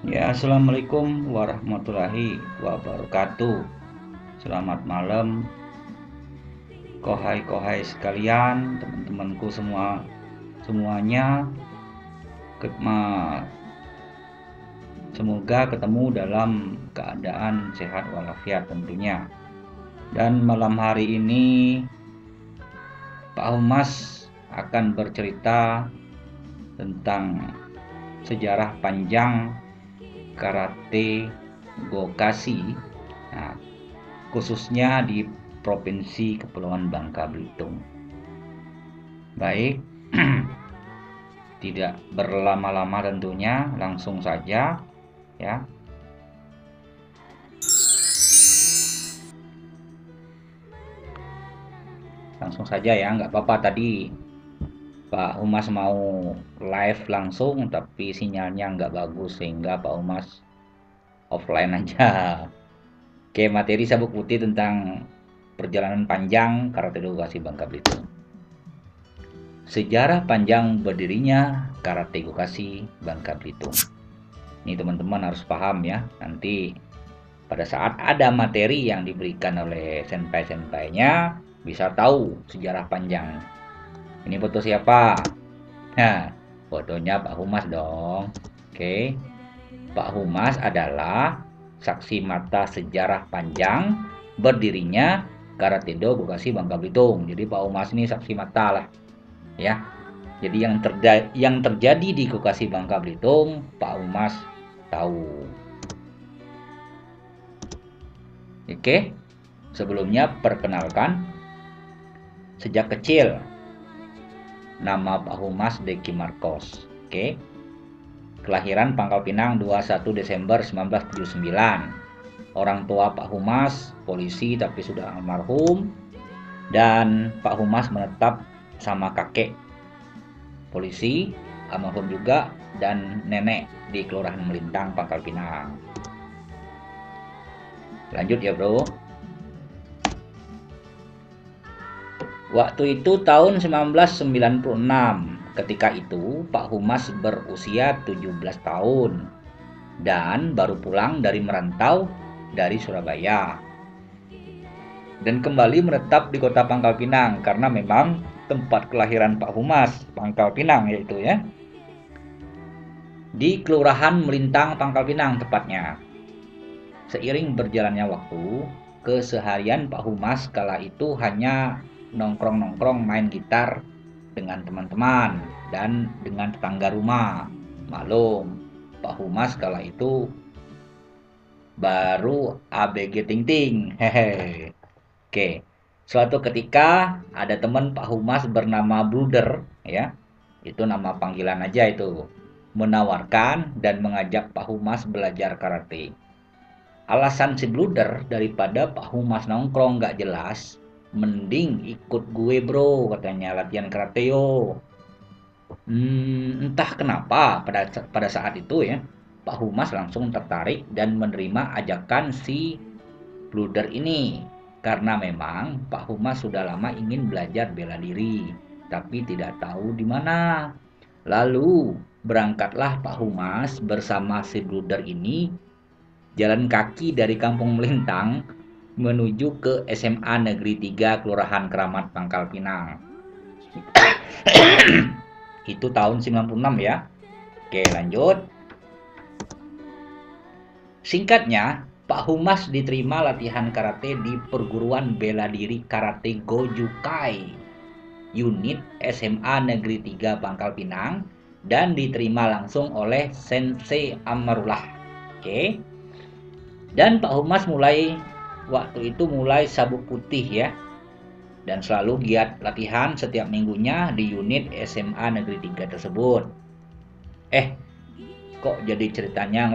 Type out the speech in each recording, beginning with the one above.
Ya, assalamualaikum warahmatullahi wabarakatuh. Selamat malam, kohai sekalian, teman-temanku semuanya. Semoga ketemu dalam keadaan sehat walafiat tentunya. Dan malam hari ini Pak Humas akan bercerita tentang sejarah panjang karate Gokasi. Nah, khususnya di Provinsi Kepulauan Bangka Belitung. Baik, tidak berlama-lama tentunya, langsung saja ya. Langsung saja ya, nggak apa-apa tadi Pak Humas mau live langsung tapi sinyalnya nggak bagus sehingga Pak Humas offline aja. Oke, materi sabuk putih tentang perjalanan panjang Karate Edukasi Bangka Belitung. Sejarah panjang berdirinya Karate Edukasi Bangka Belitung. Ini teman-teman harus paham ya. Nanti pada saat ada materi yang diberikan oleh senpai-senpainya, bisa tahu sejarah panjang. Ini foto siapa? Nah, fotonya Pak Humas dong. Oke. Pak Humas adalah saksi mata sejarah panjang berdirinya Karate-Do Gokasi Bangka Belitung. Jadi Pak Humas ini saksi mata lah ya. Jadi yang terjadi di Gokasi Bangka Belitung, Pak Humas tahu. Oke. Sebelumnya perkenalkan, sejak kecil nama Pak Humas Deki Marcos. Oke. Kelahiran Pangkal Pinang 21 Desember 1979. Orang tua Pak Humas polisi tapi sudah almarhum, dan Pak Humas menetap sama kakek polisi almarhum juga dan nenek di Kelurahan Melintang, Pangkal Pinang. Lanjut ya bro. Waktu itu tahun 1996. Ketika itu Pak Humas berusia 17 tahun dan baru pulang dari merantau dari Surabaya. Dan kembali menetap di kota Pangkal Pinang karena memang tempat kelahiran Pak Humas, Pangkal Pinang yaitu ya. Di Kelurahan Melintang, Pangkal Pinang tepatnya. Seiring berjalannya waktu, keseharian Pak Humas kala itu hanya nongkrong-nongkrong main gitar dengan teman-teman dan dengan tetangga rumah. Maklum, Pak Humas kala itu baru ABG Ting Ting. Hehe. Oke. Suatu ketika ada teman Pak Humas bernama Bruder ya. Itu nama panggilan aja itu. Menawarkan dan mengajak Pak Humas belajar karate. Alasan si Bluder daripada Pak Humas nongkrong gak jelas, mending ikut gue bro katanya latihan karate yo. Entah kenapa pada saat itu ya Pak Humas langsung tertarik dan menerima ajakan si Bluder ini karena memang Pak Humas sudah lama ingin belajar bela diri tapi tidak tahu di mana. Lalu berangkatlah Pak Humas bersama si Bluder ini jalan kaki dari Kampung Melintang menuju ke SMA Negeri 3 Kelurahan Keramat Pangkal Pinang. Itu tahun 96 ya. Oke, lanjut. Singkatnya, Pak Humas diterima latihan karate di perguruan bela diri Karate Gojukai unit SMA Negeri 3 Pangkal Pinang dan diterima langsung oleh Sensei Amarullah. Oke. Dan Pak Humas waktu itu mulai sabuk putih ya. Dan selalu giat latihan setiap minggunya di unit SMA Negeri 3 tersebut. Kok jadi ceritanya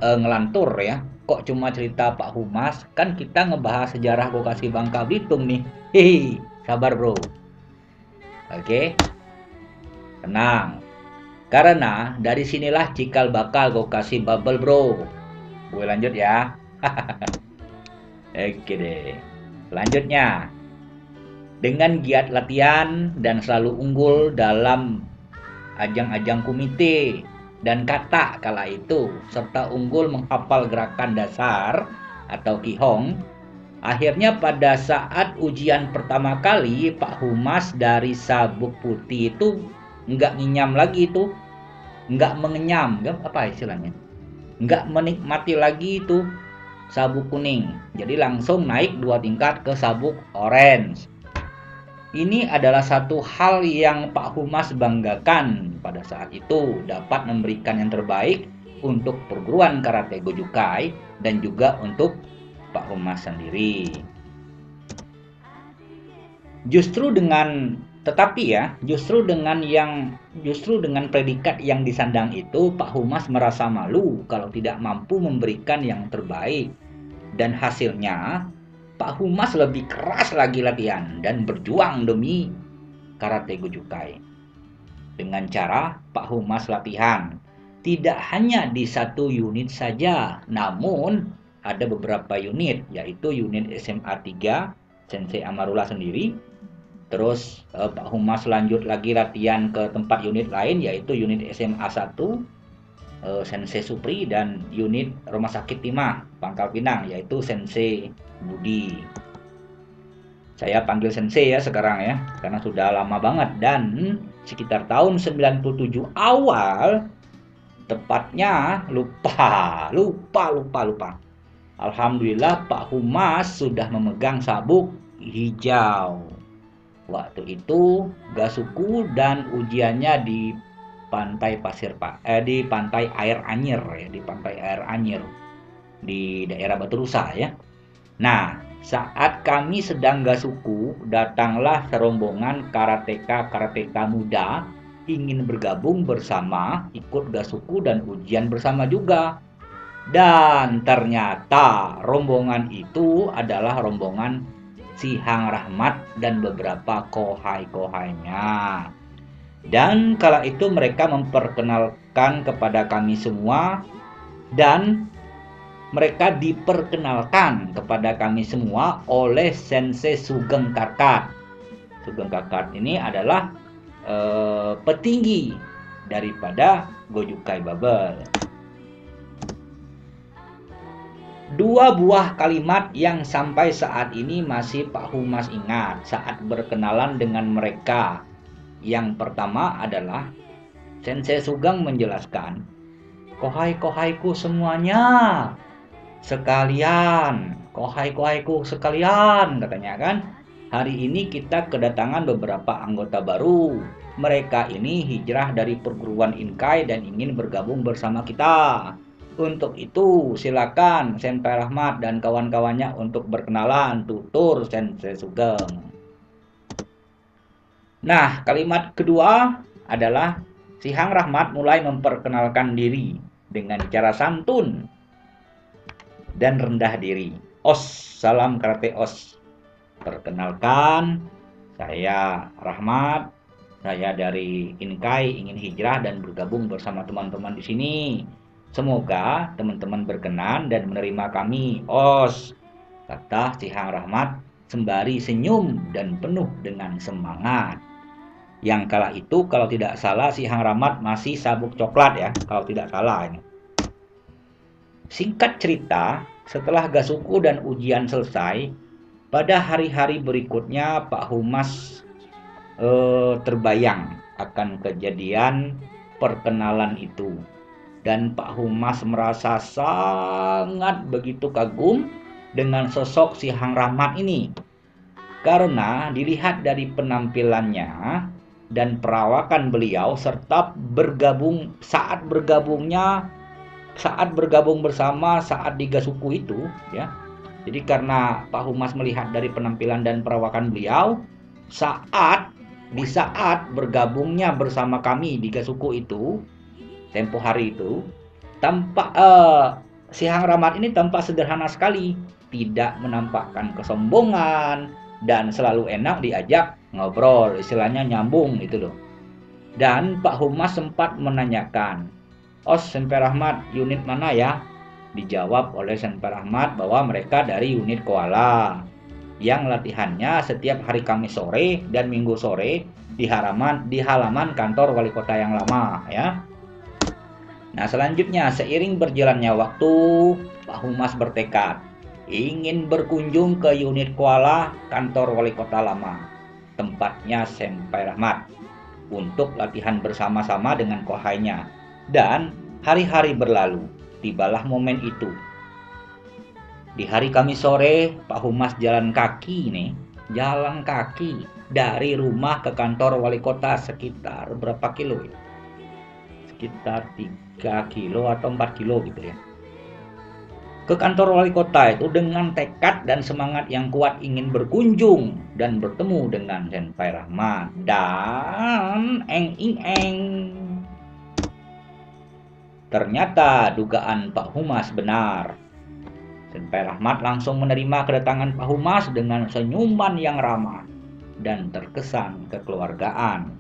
ngelantur ya? Kok cuma cerita Pak Humas? Kan kita ngebahas sejarah Gokasi Bangka Belitung nih. Hihi, sabar bro. Oke, tenang. Karena dari sinilah cikal bakal Gokasi Bubble bro. Gue lanjut ya. Oke deh. Selanjutnya, dengan giat latihan dan selalu unggul dalam ajang-ajang komite, dan kata kala itu, serta unggul menghafal gerakan dasar atau Qigong. Akhirnya pada saat ujian pertama kali, Pak Humas dari sabuk putih itu nggak nginyam lagi itu, nggak mengenyam, apa istilahnya, nggak menikmati lagi itu sabuk kuning. Jadi langsung naik 2 tingkat ke sabuk orange. Ini adalah satu hal yang Pak Humas banggakan pada saat itu, dapat memberikan yang terbaik untuk perguruan karate Gojukai dan juga untuk Pak Humas sendiri. Justru dengan predikat yang disandang itu, Pak Humas merasa malu kalau tidak mampu memberikan yang terbaik. Dan hasilnya, Pak Humas lebih keras lagi latihan dan berjuang demi karate Gojukai. Dengan cara Pak Humas latihan tidak hanya di satu unit saja, namun ada beberapa unit, yaitu unit SMA 3 Sensei Amarula sendiri. Terus Pak Humas lanjut lagi latihan ke tempat unit lain, yaitu unit SMA 1 Sensei Supri, dan unit Rumah Sakit Timah Pangkal Pinang, yaitu Sensei Budi. Saya panggil Sensei ya sekarang ya, karena sudah lama banget. Dan sekitar tahun 97 awal, tepatnya lupa. Alhamdulillah Pak Humas sudah memegang sabuk hijau. Waktu itu Gasuku dan ujiannya di pantai di pantai Air Anyir ya, di pantai Air Anyir di daerah Batu Rusa ya. Nah, saat kami sedang Gasuku, datanglah serombongan karateka muda ingin bergabung bersama, ikut Gasuku dan ujian bersama juga. Dan ternyata rombongan itu adalah rombongan Si Hang Rahmat dan beberapa kohai-kohainya. Dan kala itu mereka memperkenalkan kepada kami semua, dan mereka diperkenalkan kepada kami semua oleh Sensei Sugeng Karkat. Sugeng Karkat ini adalah petinggi daripada Gojukai Babel. 2 buah kalimat yang sampai saat ini masih Pak Humas ingat saat berkenalan dengan mereka. Yang pertama adalah Sensei Sugeng menjelaskan, kohai-kohaiku semuanya sekalian, kohai-kohaiku sekalian, katanya kan. Hari ini kita kedatangan beberapa anggota baru. Mereka ini hijrah dari perguruan Inkai dan ingin bergabung bersama kita. Untuk itu silakan Senpai Rahmat dan kawan-kawannya untuk berkenalan, tutur Sensei Sugeng. Nah, kalimat kedua adalah Si Hang Rahmat mulai memperkenalkan diri dengan cara santun dan rendah diri. Os, salam karate os. Perkenalkan, saya Rahmat. Saya dari Inkai ingin hijrah dan bergabung bersama teman-teman di sini. Semoga teman-teman berkenan dan menerima kami, os, kata Si Hang Rahmat sembari senyum dan penuh dengan semangat. Yang kala itu kalau tidak salah Si Hang Rahmat masih sabuk coklat ya, kalau tidak salah ini. Singkat cerita, setelah Gasuku dan ujian selesai, pada hari-hari berikutnya Pak Humas terbayang akan kejadian perkenalan itu. Dan Pak Humas merasa sangat begitu kagum dengan sosok Si Hang Rahmat ini. Karena dilihat dari penampilannya dan perawakan beliau serta saat bergabung bersama saat di Gasuku itu ya. Jadi karena Pak Humas melihat dari penampilan dan perawakan beliau di saat bergabungnya bersama kami di Gasuku itu, tempo hari itu, Si Hang Rahmat ini tampak sederhana sekali, tidak menampakkan kesombongan dan selalu enak diajak ngobrol, istilahnya nyambung gitu loh. Dan Pak Humas sempat menanyakan, "Os, Senpai Rahmat, unit mana ya?" Dijawab oleh Senpai Rahmat bahwa mereka dari unit Koala yang latihannya setiap hari Kamis sore dan Minggu sore di halaman kantor wali kota yang lama ya. Nah, selanjutnya seiring berjalannya waktu, Pak Humas bertekad ingin berkunjung ke unit Kuala kantor wali kota lama, tempatnya Senpai Rahmat, untuk latihan bersama-sama dengan kohainya. Dan hari-hari berlalu, tibalah momen itu. Di hari Kamis sore, Pak Humas jalan kaki dari rumah ke kantor wali kota sekitar berapa kilo ya? Sekitar 3 kilo atau 4 kilo gitu ya. Ke kantor wali kota itu dengan tekad dan semangat yang kuat ingin berkunjung dan bertemu dengan Senpai Rahmat dan eng. Ternyata dugaan Pak Humas benar. Senpai Rahmat langsung menerima kedatangan Pak Humas dengan senyuman yang ramah dan terkesan kekeluargaan.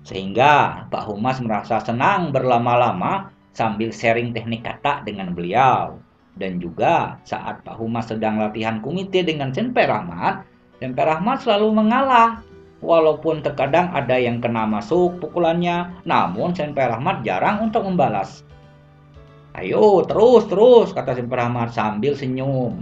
Sehingga Pak Humas merasa senang berlama-lama sambil sharing teknik kata dengan beliau. Dan juga saat Pak Humas sedang latihan kumite dengan Senpai Rahmat selalu mengalah. Walaupun terkadang ada yang kena masuk pukulannya, namun Senpai Rahmat jarang untuk membalas. Ayo terus, kata Senpai Rahmat sambil senyum.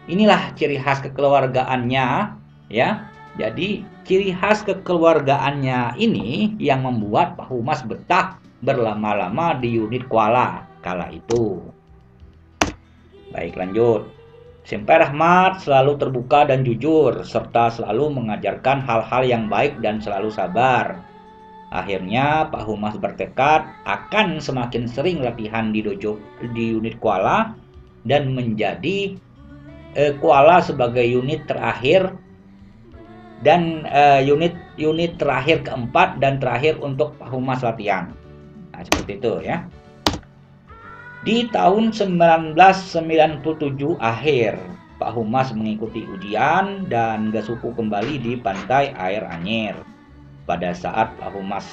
Inilah ciri khas kekeluargaannya, ya. Jadi ciri khas kekeluargaannya ini yang membuat Pak Humas betah berlama-lama di unit Kuala kala itu. Baik, lanjut. Senpai Rahmat selalu terbuka dan jujur, serta selalu mengajarkan hal-hal yang baik dan selalu sabar. Akhirnya Pak Humas bertekad akan semakin sering latihan di dojo di unit Kuala dan menjadi Kuala sebagai unit terakhir dan unit terakhir keempat dan terakhir untuk Pak Humas latihan. Nah, seperti itu ya. Di tahun 1997 akhir, Pak Humas mengikuti ujian dan Gasuku kembali di Pantai Air Anyer. Pada saat Pak Humas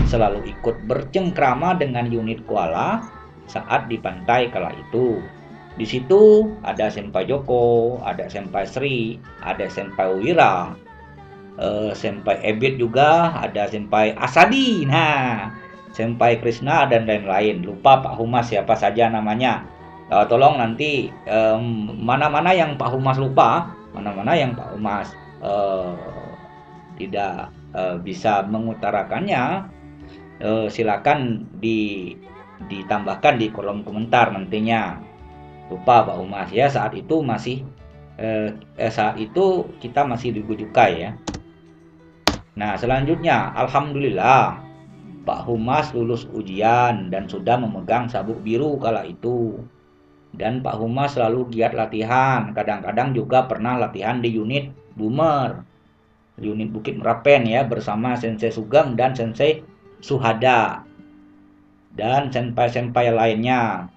selalu ikut bercengkrama dengan unit Kuala saat di pantai kala itu. Di situ ada Senpai Joko, ada Senpai Sri, ada Senpai Wira, Senpai Ebit juga, ada Senpai Asadi. Nah, Senpai Krishna dan lain-lain. Lupa Pak Humas siapa saja namanya. Tolong nanti mana-mana yang Pak Humas lupa, mana-mana yang Pak Humas tidak bisa mengutarakannya, silakan ditambahkan di kolom komentar nantinya. Lupa Pak Humas ya, saat itu kita masih di Gojukai ya. Nah, selanjutnya alhamdulillah Pak Humas lulus ujian dan sudah memegang sabuk biru kala itu. Dan Pak Humas selalu giat latihan, kadang-kadang juga pernah latihan di unit Boomer, unit Bukit Merapen ya, bersama Sensei Sugeng dan Sensei Suhada dan senpai-senpai lainnya.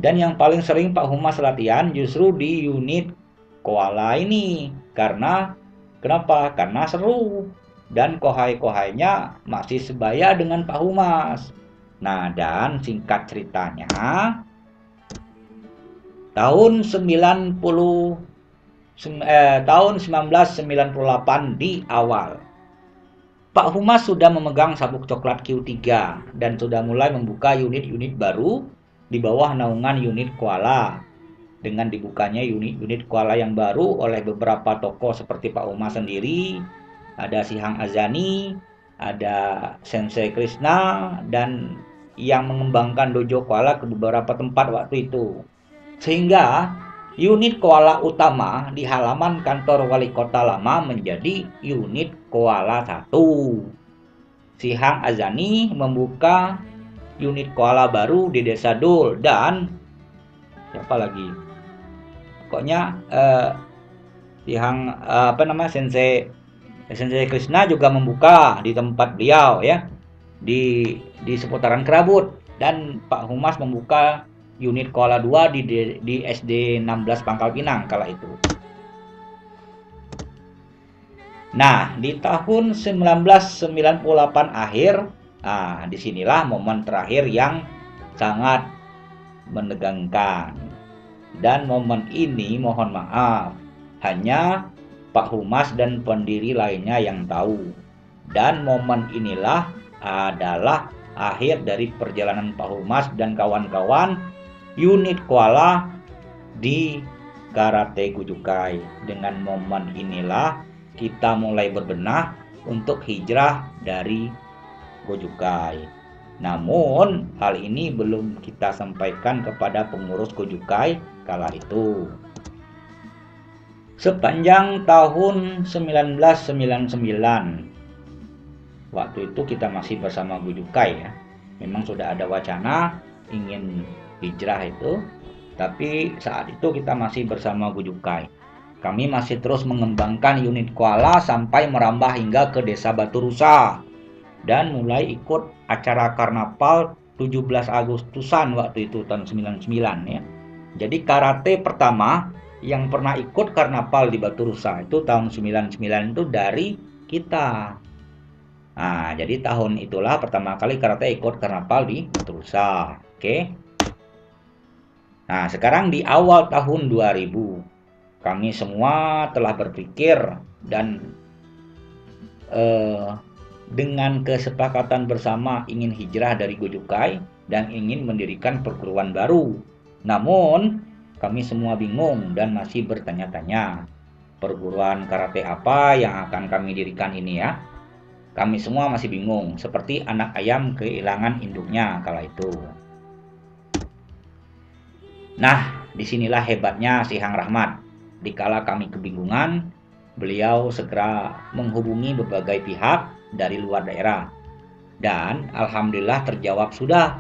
Dan yang paling sering Pak Humas latihan justru di unit Koala ini. Kenapa? Karena seru dan kohai-kohainya masih sebaya dengan Pak Humas. Nah, dan singkat ceritanya, tahun 1998 di awal, Pak Humas sudah memegang sabuk coklat Q3 dan sudah mulai membuka unit-unit baru di bawah naungan unit Kuala. Dengan dibukanya unit-unit Kuala yang baru oleh beberapa tokoh seperti Pak Humas sendiri, ada Sihang Azani, ada Sensei Krishna, dan yang mengembangkan dojo Kuala ke beberapa tempat waktu itu. Sehingga unit Kuala utama di halaman kantor wali kota lama menjadi unit Kuala 1. Sihang Azani membuka unit Kuala baru di Desa Dul, dan siapa lagi? Pokoknya Sensei Krishna juga membuka di tempat beliau ya, di seputaran Kerabut, dan Pak Humas membuka unit Kuala 2 di SD 16 Pangkal Pinang kala itu. Nah, di tahun 1998 akhir, disinilah momen terakhir yang sangat menegangkan. Dan momen ini mohon maaf, hanya Pak Humas dan pendiri lainnya yang tahu. Dan momen inilah adalah akhir dari perjalanan Pak Humas dan kawan-kawan unit Koala di Karate Gojukai. Dengan momen inilah kita mulai berbenah untuk hijrah dari Gojukai. Namun hal ini belum kita sampaikan kepada pengurus Gojukai kala itu. Sepanjang tahun 1999, waktu itu kita masih bersama Gojukai ya. Memang sudah ada wacana ingin hijrah itu, tapi saat itu kita masih bersama Gojukai. Kami masih terus mengembangkan unit Koala sampai merambah hingga ke desa Batu Rusa dan mulai ikut acara karnaval 17 Agustusan waktu itu tahun 99 ya. Jadi karate pertama yang pernah ikut karnaval di Batu Rusa itu tahun 99 itu dari kita. Nah, jadi tahun itulah pertama kali karate ikut karnaval di Batu Rusa. Oke. Nah, sekarang di awal tahun 2000 kami semua telah berpikir dan dengan kesepakatan bersama ingin hijrah dari Gojukai dan ingin mendirikan perguruan baru. Namun, kami semua bingung dan masih bertanya-tanya, perguruan karate apa yang akan kami dirikan ini ya? Kami semua masih bingung, seperti anak ayam kehilangan induknya kala itu. Nah, disinilah hebatnya si Hang Rahmat. Dikala kami kebingungan, beliau segera menghubungi berbagai pihak dari luar daerah. Dan alhamdulillah terjawab sudah.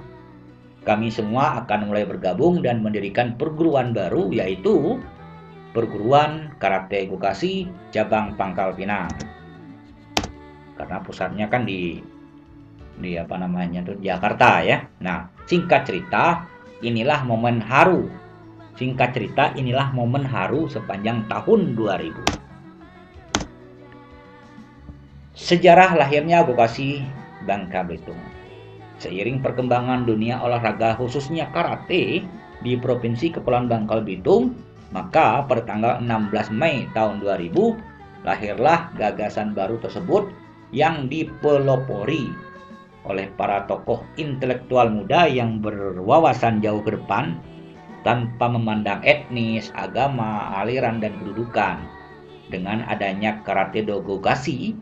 Kami semua akan mulai bergabung dan mendirikan perguruan baru, yaitu Perguruan Karate Gokasi Cabang Pangkal Pinang. Karena pusatnya kan di Jakarta ya. Nah, singkat cerita, inilah momen haru. Sepanjang tahun 2000. Sejarah lahirnya Gokasi Bangka Belitung. Seiring perkembangan dunia olahraga khususnya karate di Provinsi Kepulauan Bangka Belitung, maka pada tanggal 16 Mei tahun 2000 lahirlah gagasan baru tersebut yang dipelopori oleh para tokoh intelektual muda yang berwawasan jauh ke depan tanpa memandang etnis, agama, aliran, dan kedudukan. Dengan adanya Karate Do Gokasi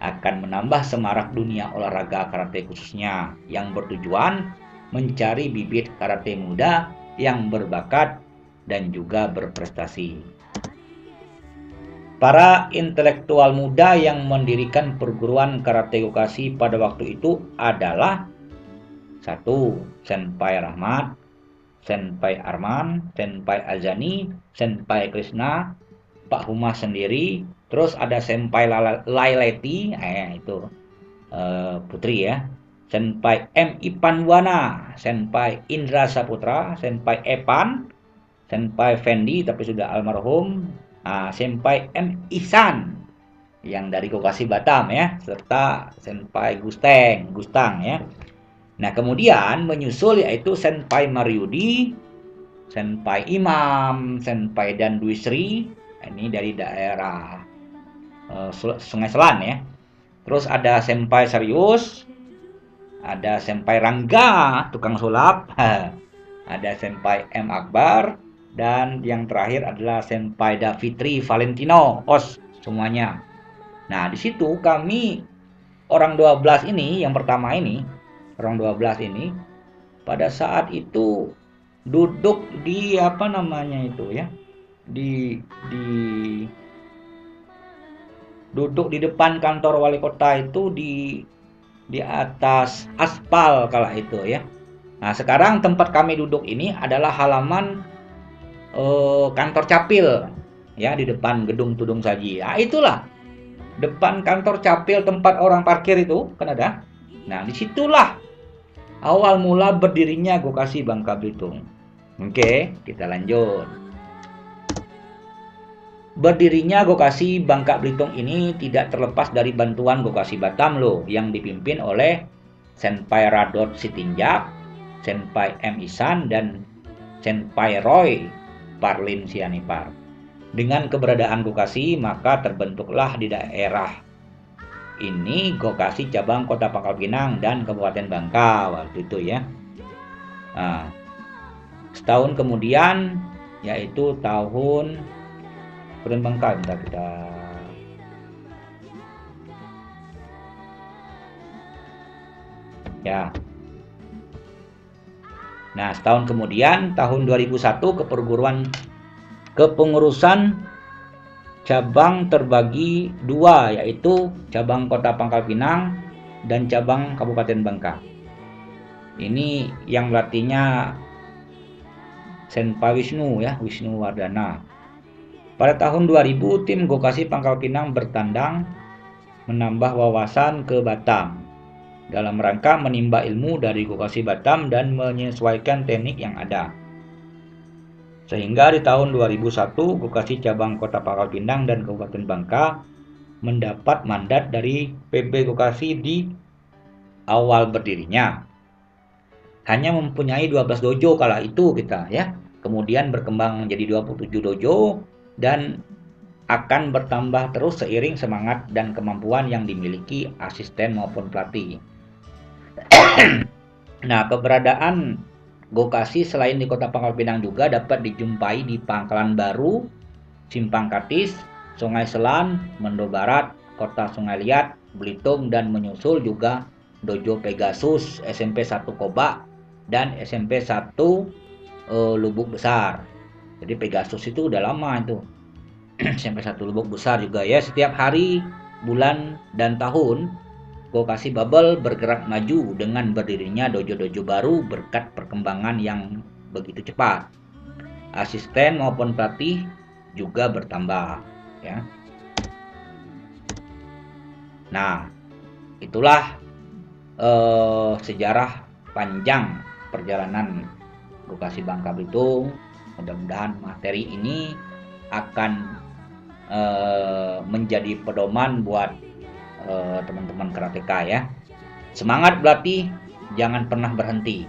akan menambah semarak dunia olahraga karate khususnya yang bertujuan mencari bibit karate muda yang berbakat dan juga berprestasi. Para intelektual muda yang mendirikan perguruan Karate Gokasi pada waktu itu adalah 1. Senpai Rahmat, Senpai Arman, Senpai Azani, Senpai Krishna, Pak Humas sendiri, terus ada Senpai Laileti, itu putri ya, Senpai M. Ipanwana, Senpai Indra Saputra, Senpai Epan, Senpai Fendi tapi sudah almarhum, Senpai M. Ihsan yang dari Gokasi Batam ya, serta Senpai Gustang ya. Nah, kemudian menyusul yaitu Senpai Maryudi, Senpai Imam, Senpai Dan Dwi Sri, ini dari daerah Sungai Selan ya. Terus ada Senpai Serius, ada Senpai Rangga, tukang sulap, ada Senpai M. Akbar, dan yang terakhir adalah Senpai Davitri Valentino, OS semuanya. Nah, di situ kami orang 12 ini, yang pertama ini, orang 12 ini pada saat itu duduk di duduk di depan kantor wali kota itu di atas aspal kala itu ya. Nah, sekarang tempat kami duduk ini adalah halaman kantor Capil ya, di depan gedung Tudung Saji. Nah, itulah depan kantor Capil tempat orang parkir itu kan ada. Nah, disitulah awal mula berdirinya Gokasi Bangka Belitung. Oke, kita lanjut. Berdirinya Gokasi Bangka Belitung ini tidak terlepas dari bantuan Gokasi Batam loh, yang dipimpin oleh Senpai Radot Sitinjak, Senpai M. Ihsan, dan Senpai Roy Parlin Sianipar. Dengan keberadaan Gokasi, maka terbentuklah di daerah ini Gokasi cabang Kota Pangkal Pinang dan Kabupaten Bangka waktu itu ya. Nah, setahun kemudian, yaitu tahun Kabupaten Bangka, bentar kita ya. Nah, setahun kemudian tahun 2001 kepengurusan cabang terbagi dua, yaitu cabang Kota Pangkal Pinang dan cabang Kabupaten Bangka. Ini yang melatihnya Senpa Wisnu ya, Wisnu Wardana. Pada tahun 2000 tim Gokasi Pangkal Pinang bertandang menambah wawasan ke Batam dalam rangka menimba ilmu dari Gokasi Batam dan menyesuaikan teknik yang ada. Sehingga di tahun 2001 Gokasi cabang Kota Pangkal Pinang dan Kabupaten Bangka mendapat mandat dari PB Gokasi di awal berdirinya. Hanya mempunyai 12 dojo kala itu kita ya. Kemudian berkembang menjadi 27 dojo dan akan bertambah terus seiring semangat dan kemampuan yang dimiliki asisten maupun pelatih. Nah, keberadaan Gokasi selain di Kota Pangkal Pinang juga dapat dijumpai di Pangkalan Baru, Simpang Katis, Sungai Selan, Mendo Barat, Kota Sungai Liat, Belitung, dan menyusul juga Dojo Pegasus, SMP 1 Koba, dan SMP 1 Lubuk Besar. Jadi Pegasus itu udah lama itu. SMP 1 Lubuk Besar juga ya. Setiap hari, bulan, dan tahun Gokasi Bubble bergerak maju dengan berdirinya dojo-dojo baru berkat perkembangan yang begitu cepat. Asisten maupun pelatih juga bertambah ya. Nah, itulah sejarah panjang perjalanan Gokasi Bangka Belitung. Mudah-mudahan materi ini akan menjadi pedoman buat teman-teman karateka ya. Semangat berlatih, jangan pernah berhenti.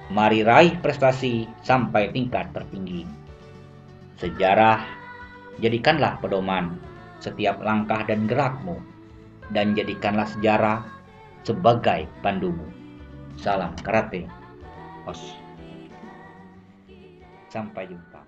Mari raih prestasi sampai tingkat tertinggi. Sejarah, jadikanlah pedoman setiap langkah dan gerakmu, dan jadikanlah sejarah sebagai pandumu. Salam karate, Os. Sampai jumpa.